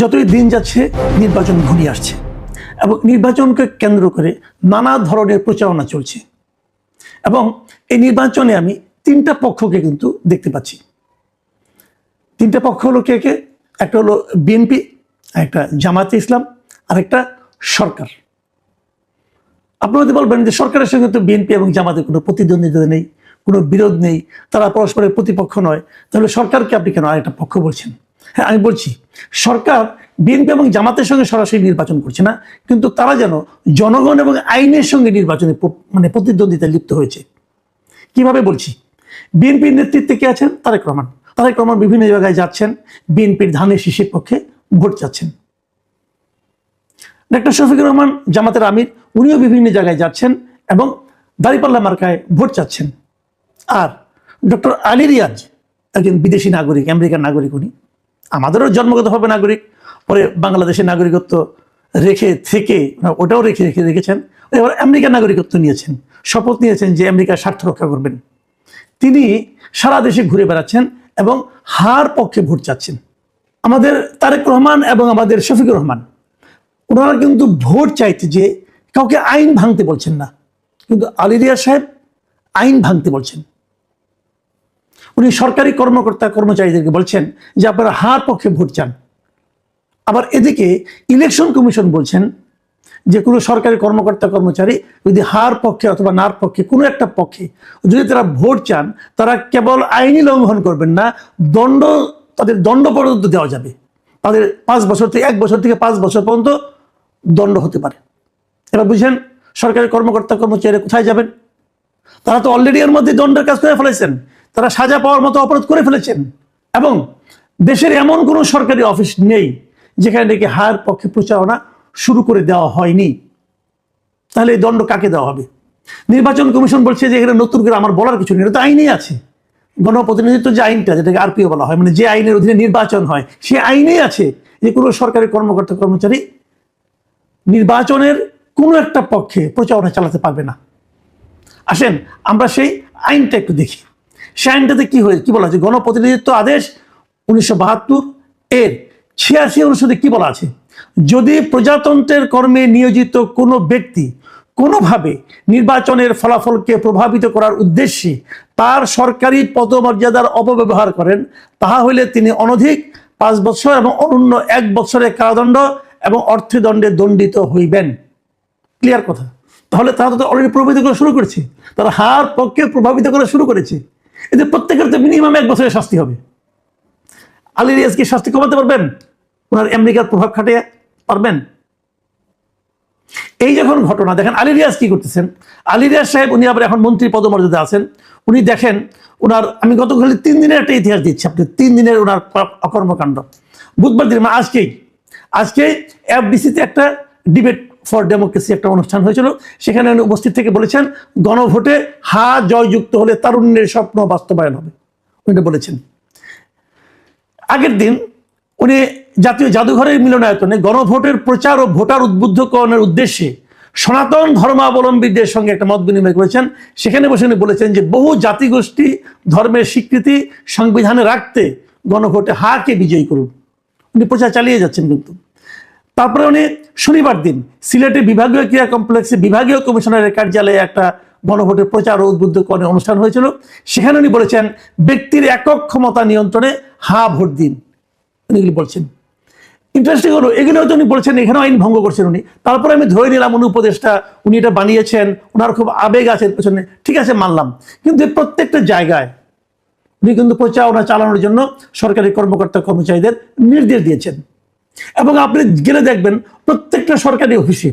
যতই দিন যাচ্ছে নির্বাচন ঘনিয়ে আসছে এবং নির্বাচনকে কেন্দ্র করে নানা ধরনের প্রচারণা চলছে এবং এই নির্বাচনে আমি তিনটা পক্ষকে কিন্তু দেখতে পাচ্ছি। তিনটা পক্ষ হলো কে কে? একটা হলো বিএনপি, একটা জামায়াতে ইসলাম, আর একটা সরকার। আপনারা যদি বলবেন যে সরকারের সঙ্গে তো বিএনপি এবং জামাতের কোনো প্রতিদ্বন্দ্বিতা নেই, কোনো বিরোধ নেই, তারা পরস্পরের প্রতিপক্ষ নয়, তাহলে সরকারকে আপনি কেন আরেকটা পক্ষ বলছেন? হ্যাঁ, আমি বলছি সরকার বিএনপি এবং জামাতের সঙ্গে সরাসরি নির্বাচন করছে না, কিন্তু তারা যেন জনগণ এবং আইনের সঙ্গে নির্বাচনে প্রতিদ্বন্দ্বিতায় লিপ্ত হয়েছে। কিভাবে বলছি? বিএনপির নেতৃত্বে কে আছেন? তারেক রহমান। তারেক রহমান বিভিন্ন জায়গায় যাচ্ছেন, বিএনপির ধানের শীষের পক্ষে ভোট চাচ্ছেন। ডক্টর শফিকুর রহমান জামাতের আমির, উনিও বিভিন্ন জায়গায় যাচ্ছেন এবং দাঁড়িপাল্লা মার্কায় ভোট চাচ্ছেন। আর ডক্টর আলী রিয়াজ একজন বিদেশি নাগরিক, আমেরিকার নাগরিক। উনি আমাদেরও জন্মগতভাবে নাগরিক, পরে বাংলাদেশের নাগরিকত্ব ওটাও রেখেছেন, এবার আমেরিকার নাগরিকত্ব নিয়েছেন, শপথ নিয়েছেন যে আমেরিকার স্বার্থ রক্ষা করবেন। তিনি সারা দেশে ঘুরে বেড়াচ্ছেন এবং হার পক্ষে ভোট চাচ্ছেন। আমাদের তারেক রহমান এবং আমাদের শফিকুর রহমান, ওনারা কিন্তু ভোট চাইতে যে কাউকে আইন ভাঙতে বলছেন না, কিন্তু আলী রিয়াজ সাহেব আইন ভাঙতে বলছেন। উনি সরকারি কর্মকর্তা কর্মচারীদেরকে বলছেন যে আপনারা হার পক্ষে ভোট চান। আবার এদিকে ইলেকশন কমিশন বলছেন যে কোনো সরকারি কর্মকর্তা কর্মচারী যদি হার পক্ষে অথবা নার পক্ষে কোনো একটা পক্ষে যদি তারা ভোট চান, তারা কেবল আইনি লঙ্ঘন করবেন না, তাদের দণ্ড পর্যন্ত দেওয়া যাবে। তাদের 1 বছর থেকে 5 বছর পর্যন্ত দণ্ড হতে পারে। এবার বুঝেন সরকারি কর্মকর্তা কর্মচারীরা কোথায় যাবেন? তারা তো অলরেডি এর মধ্যে দণ্ডের কাজ করে ফেলেছেন, তারা সাজা পাওয়ার মতো অপরাধ করে ফেলেছেন। এবং দেশের এমন কোনো সরকারি অফিস নেই যেখানে নাকি হার পক্ষে প্রচারণা শুরু করে দেওয়া হয়নি। তাহলে এই দণ্ড কাকে দেওয়া হবে? নির্বাচন কমিশন বলছে যে এখানে নতুন করে আমার বলার কিছু নেই, এটা তো আইনেই আছে। গণপ্রতিনিধিত্ব যে আইনটা, যেটাকে আরপিও বলা হয়, মানে যে আইনের অধীনে নির্বাচন হয়, সে আইনেই আছে যে কোনো সরকারি কর্মকর্তা কর্মচারী নির্বাচনের কোনো একটা পক্ষে প্রচারণা চালাতে পারবে না। আসেন আমরা সেই আইনটা একটু দেখি। সেই আইনটাতে কি বলা আছে? গণপ্রতিনিধিত্ব আদেশ 1972 এর 86 অনুচ্ছেদে কি বলা আছে? যদি প্রজাতন্ত্রের কর্মে নিয়োজিত কোনো ব্যক্তি কোনোভাবে নির্বাচনের ফলাফলকে প্রভাবিত করার উদ্দেশ্যে তার সরকারি পদমর্যাদার অপব্যবহার করেন, তাহা হইলে তিনি অনধিক 5 বছর এবং অনূন্য 1 বছরের কারাদণ্ড এবং অর্থদণ্ডে দণ্ডিত হইবেন। ক্লিয়ার কথা? তাহলে তারা তো অলরেডি প্রভাবিত করা শুরু করেছে, তারা হার পক্ষে প্রভাবিত করা শুরু করেছে। এতে প্রত্যেকের তো মিনিমাম 1 বছরের শাস্তি হবে। আলী রিয়াজ কি শাস্তি কমাতে পারবেন? ওনার আমেরিকার প্রভাব খাটিয়ে পারবেন? এই যখন ঘটনা দেখেন, আলী রিয়াজ কি করতেছেন? আলী রিয়াজ সাহেব উনি আবার এখন মন্ত্রী পদমর্যাদা আছেন। উনি দেখেন ওনার, আমি গতকাল 3 দিনের একটা ইতিহাস দিচ্ছি আপনি, 3 দিনের ওনার অকর্মকাণ্ড। বুধবার দিন আজকে এফডিসিতে একটা ডিবেট ফর ডেমোক্রেসি একটা অনুষ্ঠান হয়েছিল, সেখানে উনি উপস্থিত থেকে বলেছেন গণভোটে হা জয়যুক্ত হলে তারুণ্যের স্বপ্ন বাস্তবায়ন হবে, উনি বলেছেন। আগের দিন উনি জাতীয় জাদুঘরের মিলনায়তনে গণভোটের প্রচার ও ভোটার উদ্বুদ্ধকরণের উদ্দেশ্যে সনাতন ধর্মাবলম্বীদের সঙ্গে একটা মত বিনিময় করেছেন। সেখানে বসে উনি বলেছেন যে বহু জাতিগোষ্ঠী ধর্মের স্বীকৃতি সংবিধানে রাখতে গণভোটে হাকে বিজয়ী করুন। উনি প্রচার চালিয়ে যাচ্ছেন। কিন্তু তারপরে উনি শনিবার দিন সিলেটের বিভাগীয় ক্রীড়া কমপ্লেক্সে বিভাগীয় কমিশনারের কার্যালয়ে একটা গণভোটের প্রচার ও উদ্বুদ্ধকরণের অনুষ্ঠান হয়েছিল। সেখানে উনি বলেছেন ব্যক্তির একক ক্ষমতা নিয়ন্ত্রণে হা ভোট দিন, উনি বলছেন। ইন্টারেস্টিং হলো এগুলো হয়তো উনি বলছেন, এখানেও আইন ভঙ্গ করছেন উনি। তারপরে আমি ধরে নিলাম উনি উপদেষ্টা, উনি এটা বানিয়েছেন, ওনার খুব আবেগ আছে পেছনে, ঠিক আছে মানলাম। কিন্তু প্রত্যেকটা জায়গায় উনি কিন্তু প্রচারণা চালানোর জন্য সরকারি কর্মকর্তা কর্মচারীদের নির্দেশ দিয়েছেন। এবং আপনি গেলে দেখবেন প্রত্যেকটা সরকারি অফিসে,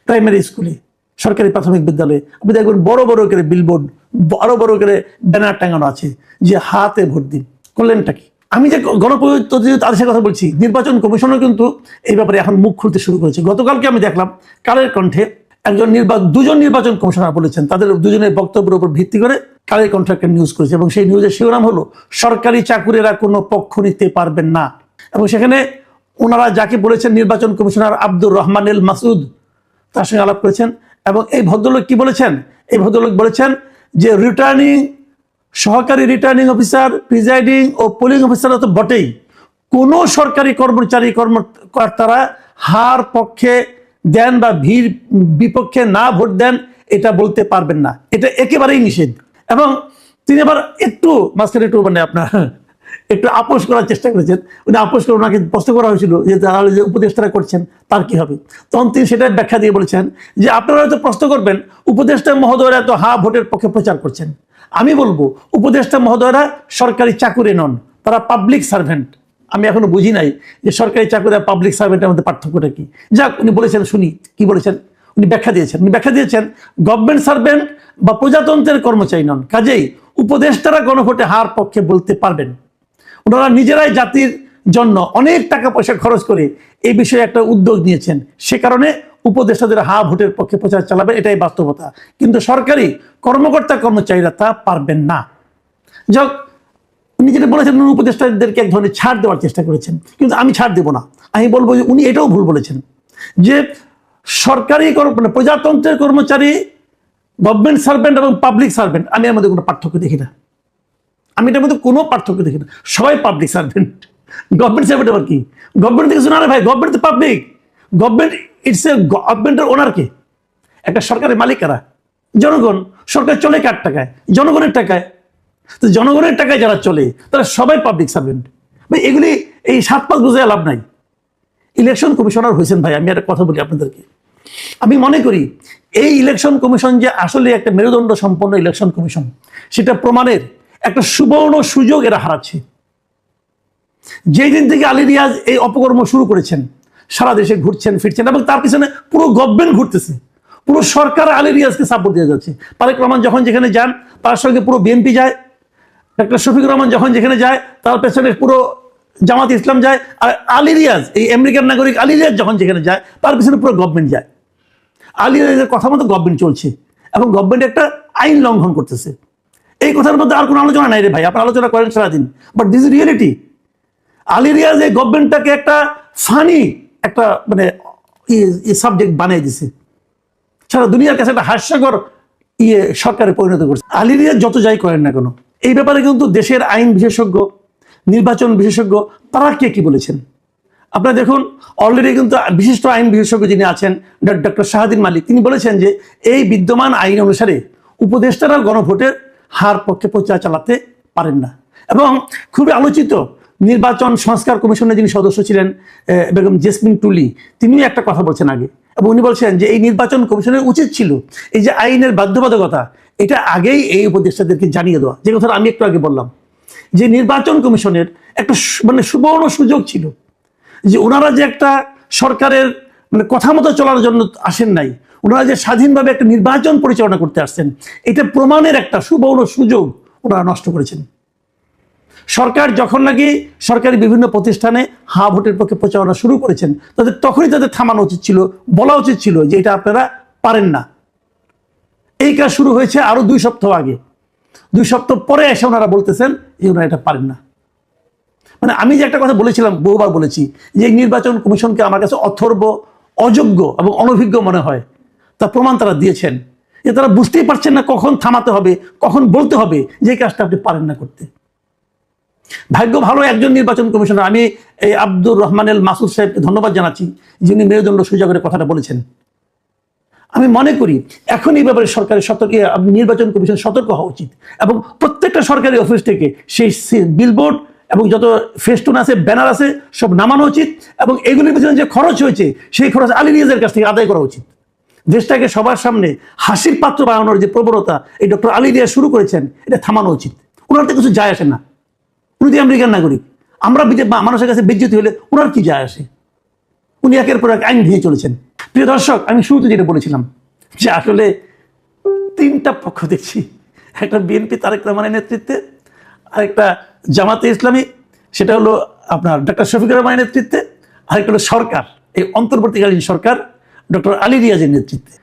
প্রাইমারি স্কুলে, সরকারি প্রাথমিক বিদ্যালয়ে আপনি দেখবেন বড় বড় করে বিলবোর্ড, বড় বড় করে ব্যানার টাঙানো আছে যে হাতে ভোট দিন। করলেনটা কি? আমি যে গণপ্রতিনিধিত্ব আদেশের কথা বলছি, নির্বাচন কমিশনও কিন্তু এই ব্যাপারে এখন মুখ খুলতে শুরু করেছে। গতকালকে আমি দেখলাম কালের কণ্ঠে দুজন নির্বাচন কমিশনার বলেছেন, তাদের দুজনের বক্তব্যের উপর ভিত্তি করে কালের কণ্ঠে একটা নিউজ করেছে, এবং সেই নিউজের শিরোনাম হলো সরকারি চাকুরেরা কোনো পক্ষ নিতে পারবেন না। এবং সেখানে ওনারা যাকে বলেছেন নির্বাচন কমিশনার আব্দুর রহমান এল মাসুদ, তার সঙ্গে আলাপ করেছেন। এবং এই ভদ্রলোক কি বলেছেন? এই ভদ্রলোক বলেছেন যে সহকারী রিটার্নিং অফিসার, প্রিজাইডিং ও পোলিং অফিসাররা তো বটেই, কোনো সরকারি কর্মচারী কর্মকর্তারা হার পক্ষে দেন বা ভিড় বিপক্ষে না ভোট দেন এটা বলতে পারবেন না, এটা একেবারেই নিষেধ। এবং তিনি আবার একটু মাঝখানে একটু মানে আপনার একটু আপোষ করার চেষ্টা করেছেন। উনি আপোষ করে ওনাকে প্রশ্ন করা হয়েছিল যে তাহলে যে উপদেষ্টারা করছেন তার কি হবে, তখন তিনি সেটা ব্যাখ্যা দিয়ে বলেছেন যে আপনারা হয়তো প্রশ্ন করবেন উপদেষ্টা মহোদয়রা তো ভোটের পক্ষে প্রচার করছেন। আমি বলবো উপদেষ্টা মহোদয়রা সরকারি চাকুরে নন, তারা পাবলিক সার্ভেন্ট। আমি এখনো বুঝি নাই যে সরকারি চাকুরি আর পাবলিক সার্ভেন্টের মধ্যে পার্থক্যটা কি। যাক, উনি বলেছেন, শুনি কি বলেছেন। উনি ব্যাখ্যা দিয়েছেন গভর্নমেন্ট সার্ভেন্ট বা প্রজাতন্ত্রের কর্মচারী নন, কাজেই উপদেষ্টারা গণভোটে হার পক্ষে বলতে পারবেন। ওনারা নিজেরাই জাতির জন্য অনেক টাকা পয়সা খরচ করে এই বিষয়ে একটা উদ্যোগ নিয়েছেন, সে কারণে উপদেষ্টাদের ভোটের পক্ষে প্রচার চালাবে, এটাই বাস্তবতা। কিন্তু সরকারি কর্মকর্তা কর্মচারীরা তা পারবেন না। যাক, উনি যেটা বলেছেন উপদেষ্টাদেরকে এক ধরনের ছাড় দেওয়ার চেষ্টা করেছেন, কিন্তু আমি ছাড় দেব না। আমি বলবো যে উনি এটাও ভুল বলেছেন যে সরকারি মানে প্রজাতন্ত্রের কর্মচারী, গভর্নমেন্ট সার্ভেন্ট এবং পাবলিক সার্ভেন্ট, আমি এর মধ্যে কোনো পার্থক্য দেখি না। আমি এটার মধ্যে কোনো পার্থক্য দেখি না, সবাই পাবলিক সার্ভেন্ট। গভর্নমেন্ট সার্ভেন্ট আবার কি? গভর্নমেন্ট থেকে শোনা ভাই, গভর্নমেন্ট তো পাবলিক। গভর্নমেন্ট ইটস এ গভর্নমেন্টের ওনারকে, একটা সরকারের মালিক কারা? জনগণ। সরকার চলে কার টাকায়? জনগণের টাকায়। তো জনগণের টাকায় যারা চলে তারা সবাই পাবলিক সার্ভেন্ট। ভাই এগুলি এই 7-5 বুঝে লাভ নাই। ইলেকশন কমিশনার হয়েছেন ভাই, আমি একটা কথা বলি আপনাদেরকে, আমি মনে করি এই ইলেকশন কমিশন যে আসলে একটা মেরুদণ্ড সম্পন্ন ইলেকশন কমিশন, সেটা প্রমাণের একটা সুবর্ণ সুযোগ এরা হারাচ্ছে। যেই দিন থেকে আলী রিয়াজ এই অপকর্ম শুরু করেছেন, সারা দেশে ঘুরছেন ফিরছেন এবং তার পিছনে পুরো গভর্নমেন্ট ঘুরতেছে, পুরো সরকার আলী রিয়াজকে সাপোর্ট দিয়ে যাচ্ছে। তারেক রহমান যখন যেখানে যান তার সঙ্গে পুরো বিএনপি যায়, ডক্টর শফিকুর রহমান যখন যেখানে যায় তার পেছনে পুরো জামাত ইসলাম যায়, আর আলী রিয়াজ এই আমেরিকান নাগরিক আলী রিয়াজ যখন যেখানে যায় তার পিছনে পুরো গভর্নমেন্ট যায়। আলী রিয়াজের কথা মতো গভর্নমেন্ট চলছে এবং গভর্নমেন্ট একটা আইন লঙ্ঘন করতেছে। এই কথার মধ্যে আর কোনো আলোচনা নাই রে ভাই, আপনারা আলোচনা করেন সারাদিন, but this is reality. Ali Riaz এই গভর্নমেন্টটাকে একটা ফানি একটা মানে সাবজেক্ট বানিয়ে দিছে, সারা দুনিয়ার কাছে একটা হাস্যকর সরকারে পরিণত করছে। আলী রিয়াজ যত যাই করেন না কেন, এই ব্যাপারে কিন্তু দেশের আইন বিশেষজ্ঞ, নির্বাচন বিশেষজ্ঞ, তারা কে কি বলেছেন আপনারা দেখুন। অলরেডি কিন্তু বিশিষ্ট আইন বিশেষজ্ঞ যিনি আছেন ডক্টর শাহাদিন মালিক, তিনি বলেছেন যে এই বিদ্যমান আইন অনুসারে উপদেষ্টারা গণভোটের হার পক্ষে প্রচার চালাতে পারেন না। এবং খুবই আলোচিত নির্বাচন সংস্কার কমিশনের যিনি সদস্য ছিলেন বেগম জেসমিন টুলি, তিনিও একটা কথা বলছেন আগে, এবং উনি বলছেন যে এই নির্বাচন কমিশনের উচিত ছিল এই যে আইনের বাধ্যবাধকতা, এটা আগেই এই উপদেষ্টাদেরকে জানিয়ে দেওয়া। যে কথাটা আমি একটু আগে বললাম যে নির্বাচন কমিশনের একটা মানে সুবর্ণ সুযোগ ছিল যে ওনারা যে একটা সরকারের মানে কথা মতো চলার জন্য আসেন নাই, ওনারা যে স্বাধীনভাবে একটা নির্বাচন পরিচালনা করতে আসছেন, এটা প্রমাণের একটা সুবর্ণ সুযোগ ওনারা নষ্ট করেছেন। সরকার যখন নাকি সরকারি বিভিন্ন প্রতিষ্ঠানে ভোটের পক্ষে প্রচারণা শুরু করেছেন, তখনই তাদের থামানো উচিত ছিল, বলা উচিত ছিল যে এটা আপনারা পারেন না। এই কাজ শুরু হয়েছে আরো 2 সপ্তাহ আগে, 2 সপ্তাহ পরে এসে ওনারা বলতেছেন যে ওনারা এটা পারেন না। মানে আমি যে একটা কথা বলেছিলাম, বহুবার বলেছি যে এই নির্বাচন কমিশনকে আমার কাছে অথর্ব, অযোগ্য এবং অনভিজ্ঞ মনে হয়, তার প্রমাণ তারা দিয়েছেন যে তারা বুঝতেই পারছেন না কখন থামাতে হবে, কখন বলতে হবে যে এই কাজটা আপনি পারেন না করতে। ভাগ্য ভালো একজন নির্বাচন কমিশনার, আমি এই আব্দুর রহমানুল মাসুদ সাহেবকে ধন্যবাদ জানাচ্ছি, যিনি মেরুদণ্ড সুযোগের কথাটা বলেছেন। আমি মনে করি এখন এই ব্যাপারে সরকারের নির্বাচন কমিশন সতর্ক হওয়া উচিত এবং প্রত্যেকটা সরকারি অফিস থেকে সেই বিলবোর্ড এবং যত ফেস্টুন আছে, ব্যানার আছে, সব নামানো উচিত এবং এগুলির পিছনে যে খরচ হয়েছে সেই খরচ আলী রিয়াজের কাছ থেকে আদায় করা উচিত। দেশটাকে সবার সামনে হাসির পাত্র বানানোর যে প্রবণতা এই ডক্টর আলী রিয়াজ শুরু করেছেন, এটা থামানো উচিত। ওনার তো কিছু যায় আসে না, উনি তো আমেরিকান নাগরিক। আমরা মানুষের কাছে বিজ্ঞতি হলে ওনার কি যায় আসে? উনি একের পর এক আইন ভেঙে চলেছেন। প্রিয় দর্শক, আমি শুরুতে যেটা বলেছিলাম যে আসলে 3টা পক্ষ দেখছি, একটা বিএনপি তারেক রহমানের নেতৃত্বে, আরেকটা জামাতে ইসলামী, সেটা হলো আপনার ডক্টর শফিকুর রহমানের নেতৃত্বে, আরেকটা হলো সরকার, এই অন্তর্বর্তীকালীন সরকার ডক্টর আলী রিয়াজের নেতৃত্বে।